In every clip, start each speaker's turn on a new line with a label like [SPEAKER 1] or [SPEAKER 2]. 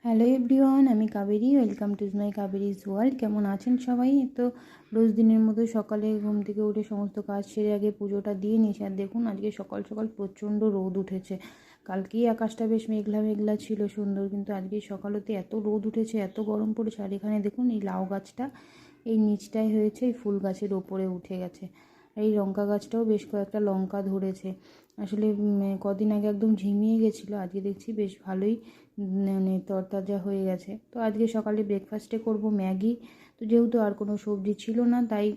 [SPEAKER 1] Hello everyone, আমি Kaveri. Welcome to my Kaveri's world. কেমন আছেন সবাই? তো রোজ দিনের মতো সকালে ঘুম থেকে উঠে সমস্ত কাজ সেরে আগে পুজোটা দিয়ে নিয়েছি। আর দেখুন আজকে সকাল সকাল প্রচণ্ড রোদ উঠেছে। কালকেই আকাশটা বেশ মেঘলা মেঘলা ছিল সুন্দর, কিন্তু আজকে সকালেতে এত রোদ উঠেছে, এত গরম পড়েছে। আর এখানে দেখুন এই লাউ গাছটা এই নিচটায় হয়েছে, এই ফুল গাছের ওপরে উঠে গেছে। আর এই লঙ্কা গাছটাও বেশ কয়েকটা লঙ্কা ধরেছে। আসলে কদিন আগে একদম ঝিমিয়ে গেছিলো, আজকে দেখছি বেশ ভালোই মানে তরতাজা হয়ে গেছে। তো আজকে সকালে ব্রেকফাস্টে করব ম্যাগি। তো যেহেতু আর কোনো সবজি ছিল না, তাই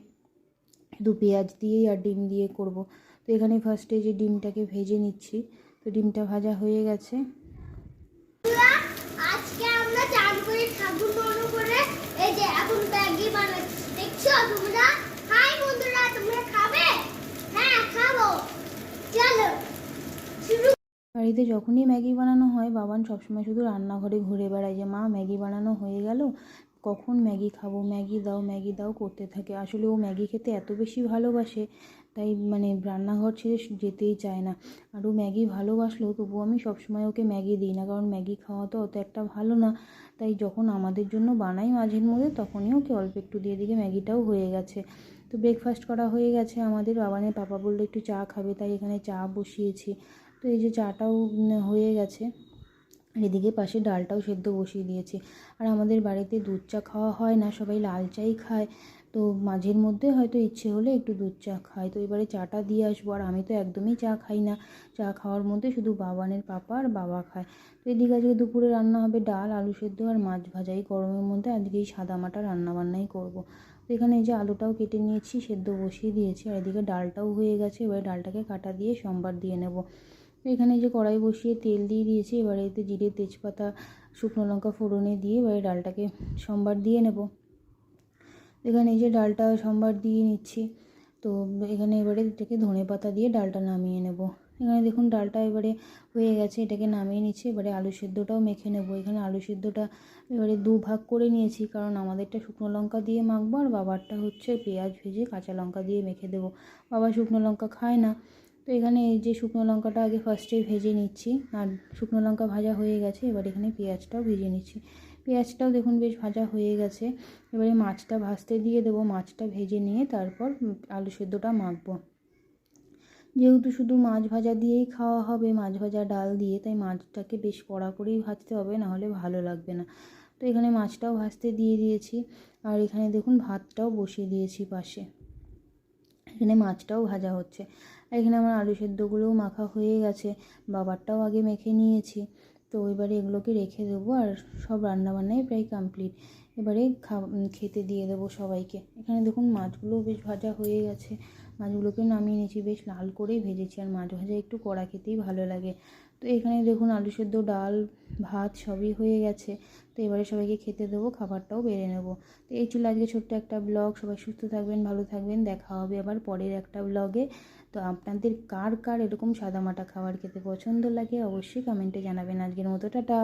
[SPEAKER 1] শুধু পেঁয়াজ দিয়েই আর ডিম দিয়ে করব। তো এখানে ফার্স্টে যে ডিমটাকে ভেজে নিচ্ছি। তো ডিমটা ভাজা হয়ে গেছে।
[SPEAKER 2] আজকে আমরা চান করে ঠাকুর মনে করে এই যে এখন ম্যাগি বানাচ্ছি, দেখছো তোমরা? হাই বন্ধুরা, তোমরা খাবে? হ্যাঁ খাবো, চলো শুরু।
[SPEAKER 1] বাড়িতে যখনই ম্যাগি বানানো হয়, বাবান সবসময় শুধু রান্নাঘরে ঘুরে বেড়ায় যে মা ম্যাগি বানানো হয়ে গেল, কখন ম্যাগি খাবো, ম্যাগি দাও করতে থাকে। আসলে ও ম্যাগি খেতে এত বেশি ভালোবাসে, তাই মানে রান্নাঘর ছেড়ে যেতেই চায় না। আর ও ম্যাগি ভালোবাসলেও তবুও আমি সবসময় ওকে ম্যাগি দিই না, কারণ ম্যাগি খাওয়া তো অত একটা ভালো না। তাই যখন আমাদের জন্য বানাই মাঝের মধ্যে, তখনই ওকে অল্প একটু দিয়ে দিকে ম্যাগিটাও হয়ে গেছে। তো ব্রেকফাস্ট করা হয়ে গেছে আমাদের। বাবানের পাপা বললো একটু চা খাবে, তাই এখানে চা বসিয়েছি। তো এই যে চাটাও হয়ে গেছে, আর এদিকে পাশে ডালটাও সেদ্ধ বসিয়ে দিয়েছি। আর আমাদের বাড়িতে দুধ চা খাওয়া হয় না, সবাই লাল চাই খায়। তো মাঝের মধ্যে হয়তো ইচ্ছে হলে একটু দুধ চা খায়। তো এবারে চাটা দিয়ে আসবো। আর আমি তো একদমই চা খাই না, চা খাওয়ার মধ্যে শুধু বাবানের পাপা আর বাবা খায়। তো এদিকে আজকে দুপুরে রান্না হবে ডাল, আলু সেদ্ধ আর মাছ ভাজা। এই গরমের মধ্যে আজকে এই সাদামাটা রান্নাবান্নাই করবো। তো এখানে এই যে আলুটাও কেটে নিয়েছি, সেদ্ধ বসিয়ে দিয়েছি। আর এদিকে ডালটাও হয়ে গেছে, এবারে ডালটাকে কাটা দিয়ে সম্বার দিয়ে নেব। এখানে যে কড়াই বসিয়ে তেল দিয়ে দিয়েছি, এবারে এতে জিরে তেজপাতা শুকনো লঙ্কা ফোড়নে দিয়ে এবারে ডালটাকে সম্বার দিয়ে নেব। এখানে এই যে ডালটা সম্বার দিয়ে নিচ্ছি। তো এখানে এবারে এটাকে ধনে পাতা দিয়ে ডালটা নামিয়ে নেব। এখানে দেখুন ডালটা এবারে হয়ে গেছে, এটাকে নামিয়ে নিচ্ছি। এবারে আলু সেদ্ধটাও মেখে নেব। এখানে আলু সেদ্ধটা এবারে দুভাগ করে নিয়েছি, কারণ আমাদেরটা শুকনো লঙ্কা দিয়ে মাখবো, আর বাবারটা হচ্ছে পেঁয়াজ ভেজে কাঁচা লঙ্কা দিয়ে মেখে দেবো। বাবা শুকনো লঙ্কা খায় না। তো এখানে এই যে শুকনো লঙ্কাটা আগে ফার্স্টে ভেজে নিচ্ছি, আর শুকনো লঙ্কা ভাজা হয়ে গেছে। এবার এখানে পেঁয়াজটাও ভেজে নিচ্ছি। পেঁয়াজটাও দেখুন বেশ ভাজা হয়ে গেছে। এবারে মাছটা ভাজতে দিয়ে দেবো। মাছটা ভেজে নিয়ে তারপর আলু সেদ্ধটা মাখবো। যেহেতু শুধু মাছ ভাজা দিয়েই খাওয়া হবে, মাছ ভাজা ডাল দিয়ে, তাই মাছটাকে বেশ কড়া করেই ভাজতে হবে, নাহলে ভালো লাগবে না। তো এখানে মাছটাও ভাজতে দিয়ে দিয়েছি। আর এখানে দেখুন ভাতটাও বসিয়ে দিয়েছি পাশে। এখানে মাছটাও ভাজা হচ্ছে। আর এখানে আমার আলু সেদ্ধগুলোও মাখা হয়ে গেছে, বাবারটাও আগে মেখে নিয়েছি। তো এবারে এগুলোকে রেখে দেবো, আর সব রান্নাবান্নাই প্রায় কমপ্লিট। এবারে খেতে দিয়ে দেবো সবাইকে। এখানে দেখুন মাছগুলোও বেশ ভাজা হয়ে গেছে, মাছগুলোকে নামিয়ে নিয়েছি। বেশ লাল করেই ভেজেছি, আর মাছ ভাজা একটু কড়া খেতেই ভালো লাগে। তো এখানে দেখুন আলু সেদ্ধ, ডাল, ভাত সবই হয়ে গেছে। তো এবারে সবাইকে খেতে দেবো, খাবারটাও বেড়ে নেবো। তো এই ছিল আজকে ছোট্ট একটা ব্লগ। সবাই সুস্থ থাকবেন, ভালো থাকবেন। দেখা হবে আবার পরের একটা ব্লগে। তো আপনাদের কার কার এরকম সাদামাটা খাবার খেতে পছন্দ লাগে অবশ্যই কমেন্টে জানাবেন। আজকের মতো টাটা।